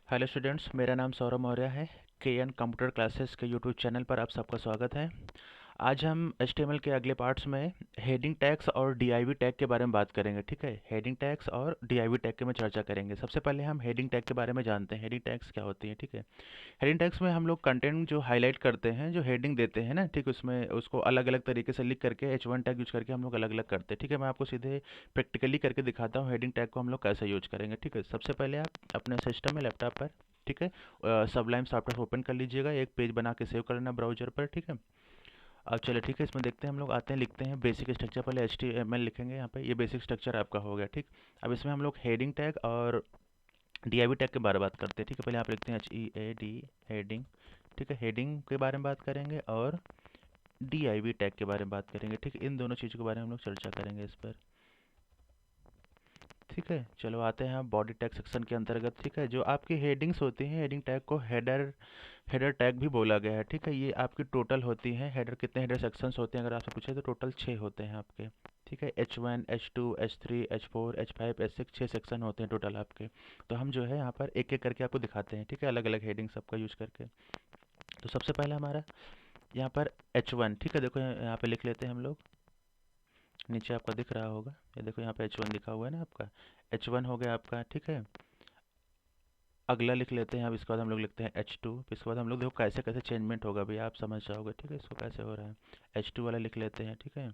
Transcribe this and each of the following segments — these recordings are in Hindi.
हेलो स्टूडेंट्स, मेरा नाम सौरभ मौर्य है। के एन कंप्यूटर क्लासेस के यूट्यूब चैनल पर आप सबका स्वागत है। आज हम एचटीएमएल के अगले पार्ट्स में हेडिंग टैग्स और डीआईवी टैग के बारे में बात करेंगे। ठीक है, हेडिंग टैग्स और डीआईवी टैग के में चर्चा करेंगे। सबसे पहले हम हेडिंग टैग के बारे में जानते हैं। हेडिंग टैग्स क्या होती है? ठीक है, हेडिंग टैग्स में हम लोग कंटेंट जो हाईलाइट करते हैं, जो हेडिंग देते हैं ना, ठीक, उसमें उसको अलग अलग तरीके से लिख करके H1 टैग यूज करके हम लोग अलग अलग करते हैं। ठीक है, मैं आपको सीधे प्रैक्टिकली करके दिखाता हूँ हेडिंग टैग को हम लोग कैसे यूज करेंगे। ठीक है, सबसे पहले आप अपने सिस्टम में, लैपटॉप पर, ठीक है, सबलाइम सॉफ्टवेयर ओपन कर लीजिएगा। एक पेज बना के सेव कर लेना ब्राउजर पर। ठीक है, अब चलो ठीक है, इसमें देखते हैं हम लोग। आते हैं, लिखते हैं बेसिक स्ट्रक्चर। पहले HTML लिखेंगे यहाँ पे। ये बेसिक स्ट्रक्चर आपका हो गया। ठीक, अब इसमें हम लोग हेडिंग टैग और डीआईवी टैग के बारे में बात करते हैं। ठीक है, पहले आप लिखते हैं HEAD, हेडिंग। ठीक है, हेडिंग के बारे में बात करेंगे और डीआईवी टैग के बारे में बात करेंगे। ठीक है, इन दोनों चीज़ों के बारे में हम लोग चर्चा करेंगे इस पर। ठीक है, चलो आते हैं बॉडी टैग सेक्शन के अंतर्गत। ठीक है, जो आपकी हेडिंग्स होती हैं, हेडिंग टैग को हेडर हेडर टैग भी बोला गया है। ठीक है, ये आपकी टोटल होती हैं। हेडर कितने हेडर सेक्शंस होते हैं अगर आपसे पूछे तो टोटल 6 होते हैं आपके। ठीक है, H1, H2, H3, H4, H5, H6, 6 section होते हैं टोटल आपके। तो हम जो है यहाँ पर एक एक करके आपको दिखाते हैं। ठीक है, अलग अलग हेडिंग सबका यूज करके। तो सबसे पहले हमारा यहाँ पर H1। ठीक है, देखो यहाँ पे लिख लेते हैं हम लोग। नीचे आपका दिख रहा होगा, ये देखो यहाँ पे H1 लिखा हुआ है ना आपका। H1 हो गया आपका। ठीक है, अगला लिख लेते हैं। अब इसके बाद हम लोग लिखते हैं H2। इसके बाद हम लोग देखो कैसे कैसे चेंजमेंट होगा भैया, आप समझ जाओगे। ठीक है, इसको कैसे हो रहा है। H2 वाला लिख लेते हैं। ठीक है,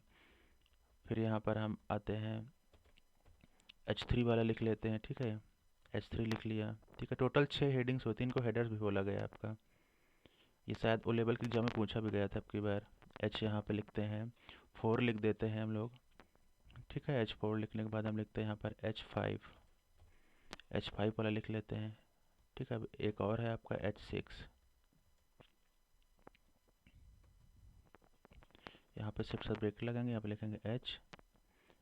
फिर यहाँ पर हम आते हैं, H3 वाला लिख लेते हैं। ठीक है, H3 लिख लिया। ठीक है, टोटल 6 हेडिंग्स होती हैं, इनको हेडर्स भी बोला गया आपका। ये शायद ओ लेवल के एग्जाम में पूछा भी गया था अब की बार। H यहाँ पे लिखते हैं, 4 लिख देते हैं हम लोग। ठीक है, H4 लिखने के बाद हम लिखते हैं यहाँ पर H5। H5 वाला लिख लेते हैं। ठीक है, अब एक और है आपका H6। यहाँ पे सिर्फ सब ब्रेक लगाएंगे, यहाँ पे लिखेंगे H,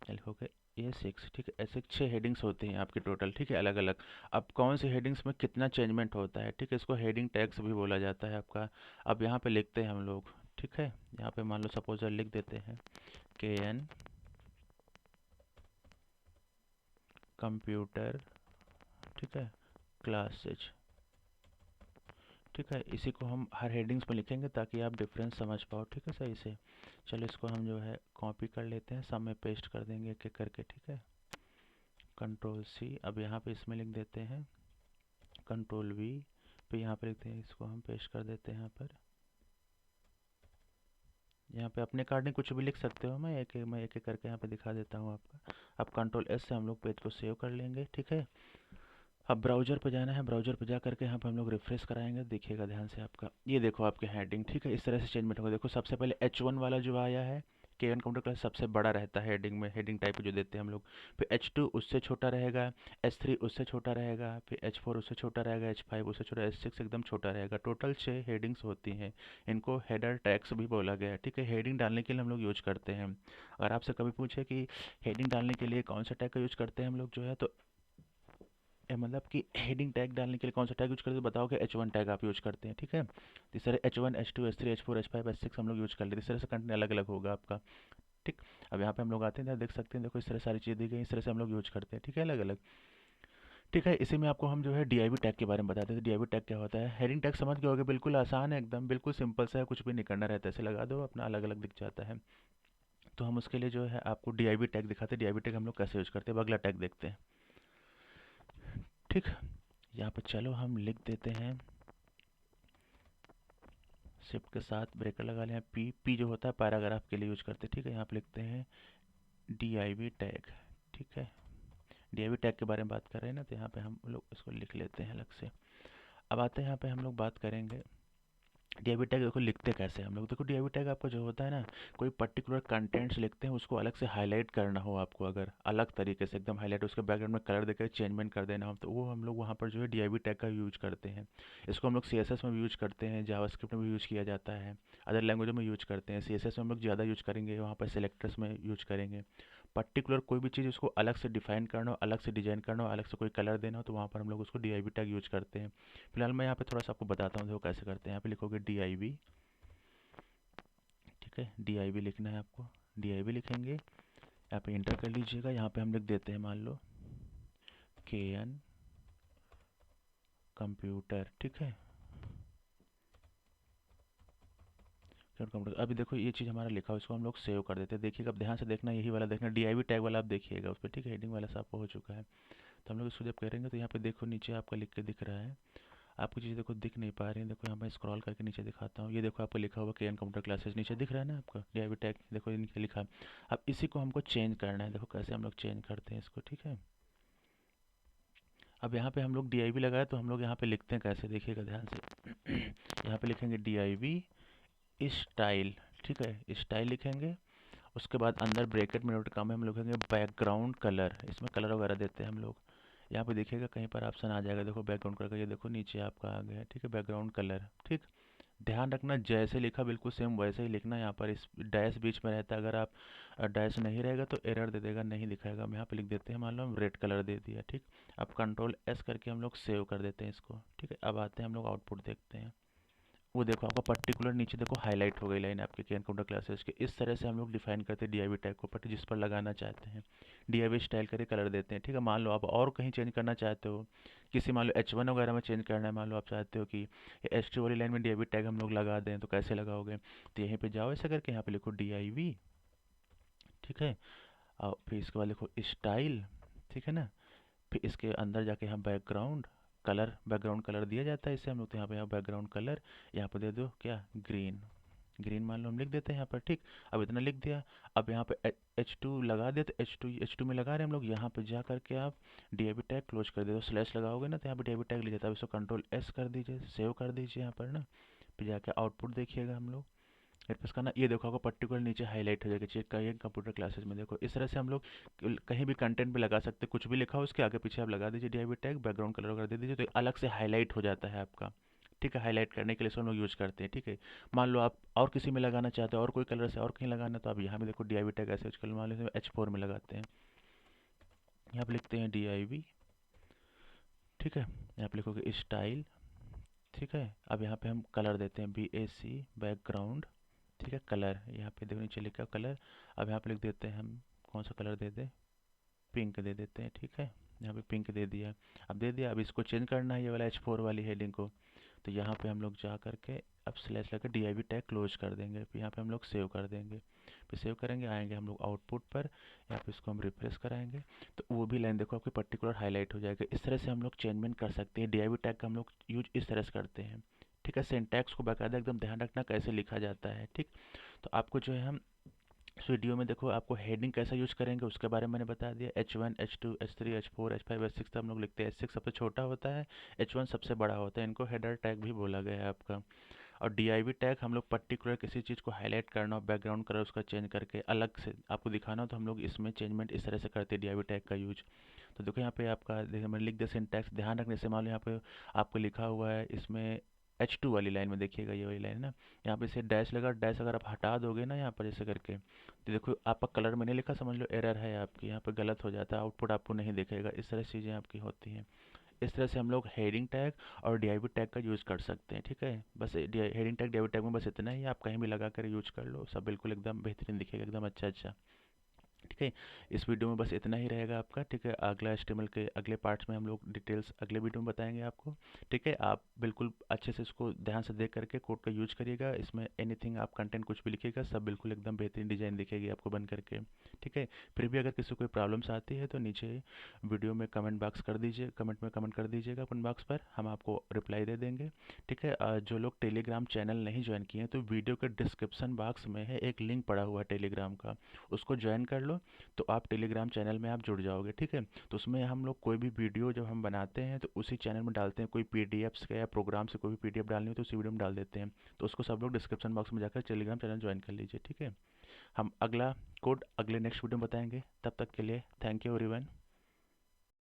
लिखोगे A6। ठीक है, ऐसे 6 हेडिंग्स होती हैं आपकी टोटल। ठीक है, अलग अलग। अब कौन सी हेडिंग्स में कितना चेंजमेंट होता है, ठीक है, इसको हेडिंग टैग्स भी बोला जाता है आपका। अब यहाँ पे लिखते हैं हम लोग। ठीक है, यहाँ पे मान लो सपोज लिख देते हैं KN कंप्यूटर, ठीक है, क्लासेज। ठीक है, इसी को हम हर हेडिंग्स में लिखेंगे ताकि आप डिफरेंस समझ पाओ। ठीक है, सही से। चलो इसको हम जो है कॉपी कर लेते हैं, सब में पेस्ट कर देंगे एक एक करके। ठीक है, Ctrl+C। अब यहाँ पे इसमें लिख देते हैं Ctrl+V। फिर यहाँ पे लिखते हैं, इसको हम पेस्ट कर देते हैं यहाँ पर। यहाँ पे अपने अकॉर्डिंग कुछ भी लिख सकते हो। मैं एक एक करके यहाँ पे दिखा देता हूँ आपका। अब Ctrl+S से हम लोग पेज को सेव कर लेंगे। ठीक है, अब ब्राउज़र पे जाना है। ब्राउज़र पे जा करके यहाँ पे हम लोग रिफ्रेश कराएंगे। देखिएगा ध्यान से, आपका ये देखो आपके हेडिंग। ठीक है, इस तरह से चेंजमेंट होगा। देखो सबसे पहले H1 वाला जो आया है, KN कंप्यूटर क्लास सबसे बड़ा रहता है हेडिंग में, हेडिंग टाइप जो देते हैं हम लोग। फिर H2 उससे छोटा रहेगा, H3 उससे छोटा रहेगा, फिर H4 उससे छोटा रहेगा, H5 उससे छोटा, H6 एकदम छोटा रहेगा। टोटल 6 हेडिंग्स होती हैं। इनको हेडर टैग्स भी बोला गया है। ठीक है, हेडिंग डालने के लिए हम लोग यूज करते हैं। अगर आपसे कभी पूछे कि हेडिंग डालने के लिए कौन सा टैग का यूज करते हैं हम लोग जो है, तो मतलब कि हेडिंग टैग डालने के लिए कौन सा टैग यूज करते हैं, बताओ कि H1 टैग आप यूज करते हैं। ठीक है, तो इस तरह H1, H2, H3, H4, H5, H6 हम लोग यूज कर लेते हैं। इस तरह से कंटेंट अलग अलग होगा आपका। ठीक, अब यहाँ पे हम लोग आते हैं, देख सकते हैं, देखो इस तरह सारी चीज़ दी गई, इस तरह से हम लोग यूज करते हैं। ठीक है, अलग अलग। ठीक है, इसी में आपको हम जो है डीआईवी टैग के बारे में बताते हैं। डीआईवी टैग क्या होता है? हेडिंग टैग समझ गए होगे, बिल्कुल आसान है एकदम, बिल्कुल सिंपल सा है, कुछ भी नहीं करना रहता है, ऐसे लगा दो अपना अलग अलग दिख जाता है। तो हम उसके लिए जो है आपको डीआईवी टैग दिखाते हैं। डीआईवी टैग हम लोग कैसे यूज करते हैं, अब अगला टैग देखते हैं। ठीक, यहाँ पर चलो हम लिख देते हैं, शिफ्ट के साथ ब्रेकर लगा लें। पी जो होता है पैराग्राफ के लिए यूज करते हैं। ठीक है, यहाँ पे लिखते हैं डीआईवी टैग। ठीक है, डीआईवी टैग के बारे में बात कर रहे हैं ना, तो यहाँ पे हम लोग इसको लिख लेते हैं अलग से। अब आते हैं यहाँ पे हम लोग बात करेंगे डीआईवी टैग। देखो लिखते कैसे हम लोग, देखो डीआईवी टैग आपका जो होता है ना, कोई पर्टिकुलर कंटेंट्स लिखते हैं, उसको अलग से हाईलाइट करना हो आपको, अगर अलग तरीके से एकदम हाईलाइट, उसके बैकग्राउंड में कलर देकर चेंजमेंट कर देना हो, तो वो हम लोग वहाँ पर जो है डीआईवी टैग का यूज करते हैं। इसको हम लोग सीएसएस में भी यूज करते हैं, जावास्क्रिप्ट में भी यूज किया जाता है, अदर लैंग्वेजों में यूज करते हैं। सीएसएस में हम लोग ज़्यादा यूज करेंगे, वहाँ पर सेलेक्टर्स में यूज करेंगे। पर्टिकुलर कोई भी चीज़ उसको अलग से डिफाइन करना हो, अलग से डिजाइन करना हो, अलग से कोई कलर देना हो, तो वहाँ पर हम लोग उसको डीआईवी टैग यूज करते हैं। फिलहाल मैं यहाँ पे थोड़ा सा आपको बताता हूँ देखो कैसे करते हैं। यहाँ पे लिखोगे डीआईवी। ठीक है, डीआईवी लिखना है आपको। डीआईवी लिखेंगे, यहाँ पे इंटर कर लीजिएगा। यहाँ पे हम लिख देते हैं, मान लो KN कंप्यूटर, ठीक है। कंप्यूटर, अभी देखो ये चीज़ हमारा लिखा हुआ, इसको हम लोग सेव कर देते हैं। देखिएगा, अब ध्यान से देखना, यही वाला देखना, DIV टैग वाला आप देखिएगा उस पर, ठीक है। हेडिंग वाला सब आपको हो चुका है। तो हम लोग इसको जब करेंगे तो यहाँ पे देखो नीचे आपका लिख के दिख रहा है। आपको चीज़ें देखो दिख नहीं पा रही हैं, देखो यहाँ पे स्क्रॉल करके नीचे दिखाता हूँ। ये देखो आपको लिखा हुआ KN कंप्यूटर क्लासेस नीचे दिख रहा है ना आपका, DIV टैग देखो ये नीचे लिखा है। अब इसी को हमको चेंज करना है, देखो कैसे हम लोग चेंज करते हैं इसको, ठीक है। अब यहाँ पे हम लोग DIV लगाए तो हम लोग यहाँ पे लिखते हैं कैसे, देखिएगा ध्यान से। यहाँ पे लिखेंगे DIV स्टाइल, ठीक है, स्टाइल लिखेंगे। उसके बाद अंदर ब्रैकेट में नोट काम है, हम लिखेंगे बैकग्राउंड कलर, इसमें कलर वगैरह देते हैं हम लोग। यहाँ पे देखिएगा कहीं पर ऑप्शन आ जाएगा, देखो बैकग्राउंड कलर का, ये देखो नीचे आपका आ गया है, ठीक है, बैकग्राउंड कलर, ठीक। ध्यान रखना जैसे लिखा बिल्कुल सेम वैसे ही लिखना। यहाँ पर इस डैश बीच में रहता है, अगर आप डैश नहीं रहेगा तो एरर दे देगा, नहीं दिखाएगा। हम यहाँ पे लिख देते हैं, मान लो हम रेड कलर दे दिया, ठीक। अब Ctrl+S करके हम लोग सेव कर देते हैं इसको, ठीक है। अब आते हैं हम लोग आउटपुट देखते हैं। वो देखो आपका पर्टिकुलर नीचे देखो हाईलाइट हो गई लाइन आपके KN कंप्यूटर क्लासेस के। इस तरह से हम लोग डिफाइन करते हैं DIV टैग को, पट्टी जिस पर लगाना चाहते हैं। DIV स्टाइल करके कलर देते हैं, ठीक है। मान लो आप और कहीं चेंज करना चाहते हो, किसी मान लो H1 वगैरह में चेंज करना है, मान लो आप चाहते हो कि H2 वाली लाइन में DIV टैग हम लोग लगा दें, तो कैसे लगाओगे? तो यहीं पे जाओ, ऐसा करके यहाँ पे लिखो DIV, ठीक है। और फिर इसके बाद लिखो स्टाइल, ठीक है ना। फिर इसके अंदर जाके हम बैकग्राउंड कलर, बैकग्राउंड कलर दिया जाता है इससे हम लोग, तो यहाँ पे बैकग्राउंड कलर यहाँ पे दे दो क्या, ग्रीन। ग्रीन मान लो हम लिख देते हैं यहाँ पर, ठीक। अब इतना लिख दिया। अब यहाँ पे H2 लगा दिया, तो H2 में लगा रहे हैं हम लोग। यहाँ पे जा करके आप DIV टैग क्लोज कर दे, तो स्लैश लगाओगे ना तो यहाँ पे DIV टैग ले जाता है। अब इसको Ctrl+S कर दीजिए, सेव कर दीजिए यहाँ पर ना। फिर जाके आउटपुट देखिएगा हम लोग, एयरपेस का ना, ये देखो आपको पर्टिकुलर नीचे हाईलाइट हो जाएगा, चेक करिए कंप्यूटर क्लासेस में। देखो इस तरह से हम लोग कहीं भी कंटेंट पे लगा सकते हैं, कुछ भी लिखा हो उसके आगे पीछे आप लगा दीजिए DIV टैग, बैकग्राउंड कलर वगैरह दे दीजिए, तो अलग से हाईलाइट हो जाता है आपका, ठीक है। हाईलाइट करने के लिए इसको हम लोग यूज़ करते हैं, ठीक है। मान लो आप और किसी में लगाना चाहते हो, और कोई कलर से और कहीं लगाना, तो आप यहाँ पे देखो DIV टैग ऐसे यूज कर लो। मान लो H4 में लगाते हैं, यहाँ पे लिखते हैं DIV, ठीक है। यहाँ पे लिखोगे स्टाइल, ठीक है। अब यहाँ पे हम कलर देते हैं BAC बैकग्राउंड, ठीक है, कलर। यहाँ पे देखो नीचे लिखा कलर। अब यहाँ पे लिख देते हैं हम, कौन सा कलर दे दें, पिंक दे देते हैं, ठीक है। यहाँ पे पिंक दे दिया। अब दे दिया, अब इसको चेंज करना है ये वाला H4 वाली हेडिंग को। तो यहाँ पे हम लोग जा करके अब स्लैश लगा DIV टैग क्लोज कर देंगे, फिर यहाँ पे हम लोग सेव कर देंगे। फिर सेव करेंगे, आएंगे हम लोग आउटपुट पर, यहाँ पे इसको हम रिफ्रेश कराएंगे, तो वो भी लाइन देखो आपकी पर्टिकुलर हाईलाइट हो जाएगा। इस तरह से हम लोग चेंजमेंट कर सकते हैं। DIV टैग का हम लोग यूज इस तरह से करते हैं, ठीक है। सिंटैक्स को बाकायदा एकदम ध्यान रखना कैसे लिखा जाता है, ठीक। तो आपको जो है हम इस वीडियो में देखो आपको हेडिंग कैसा यूज करेंगे उसके बारे में मैंने बता दिया। H1 H2 H3 H4 H5 H6 हम लोग लिखते हैं। H6 सबसे छोटा होता है, H1 सबसे बड़ा होता है, इनको हेडर टैग भी बोला गया है आपका। और DIV टैग हम लोग पर्टिकुलर किसी चीज़ को हाईलाइट करना हो, बैकग्राउंड कलर उसका चेंज करके अलग से आपको दिखाना हो, तो हम लोग इसमें चेंजमेंट इस तरह से करते हैं DIV टैग का यूज। तो देखो यहाँ पे आपका, देखो मैंने लिख दिया सिंटैक्स, ध्यान रखने से। मान लो यहाँ पे आपको लिखा हुआ है इसमें H2 वाली लाइन में, देखिएगा ये वाली लाइन ना, यहाँ पे से डैश लगा, डैश अगर आप हटा दोगे ना यहाँ पर जैसे करके, तो देखो आपका कलर मैंने लिखा, समझ लो एरर है आपकी, यहाँ पे गलत हो जाता है, आउटपुट आपको नहीं दिखेगा। इस तरह से चीज़ें आपकी होती हैं। इस तरह से हम लोग हेडिंग टैग और DIV टैग का यूज़ कर सकते हैं, ठीक है। बस हेडिंग टैग DIV टैग में बस इतना ही, आप कहीं भी लगा कर यूज कर लो, सब बिल्कुल एकदम बेहतरीन दिखेगा, एकदम अच्छा अच्छा, ठीक है। इस वीडियो में बस इतना ही रहेगा आपका, ठीक है। अगला HTML के अगले पार्ट्स में हम लोग डिटेल्स अगले वीडियो में बताएंगे आपको, ठीक है। आप बिल्कुल अच्छे से इसको ध्यान से देख करके कोड का यूज करिएगा। इसमें एनीथिंग आप कंटेंट कुछ भी लिखिएगा, सब बिल्कुल एकदम बेहतरीन डिजाइन दिखेगी आपको बन करके, ठीक है। फिर भी अगर किसी को कोई प्रॉब्लम्स आती है तो नीचे वीडियो में कमेंट बॉक्स कर दीजिए, कमेंट में कमेंट कर दीजिएगा कमेंट बॉक्स पर, हम आपको रिप्लाई दे देंगे, ठीक है। जो लोग टेलीग्राम चैनल नहीं ज्वाइन किए हैं तो वीडियो के डिस्क्रिप्शन बॉक्स में है एक लिंक पड़ा हुआ है टेलीग्राम का, उसको ज्वाइन कर लो, तो आप टेलीग्राम चैनल में आप जुड़ जाओगे, ठीक है। तो उसमें हम लोग कोई भी वीडियो जब हम बनाते हैं तो उसी चैनल में डालते हैं। कोई PDFs का या प्रोग्राम से कोई भी PDF डालनी हो तो उसी वीडियो में डाल देते हैं। तो उसको सब लोग डिस्क्रिप्शन बॉक्स में जाकर टेलीग्राम चैनल ज्वाइन कर लीजिए, ठीक है। हम अगला कोड अगले नेक्स्ट वीडियो में बताएंगे। तब तक के लिए थैंक यू एवरीवन।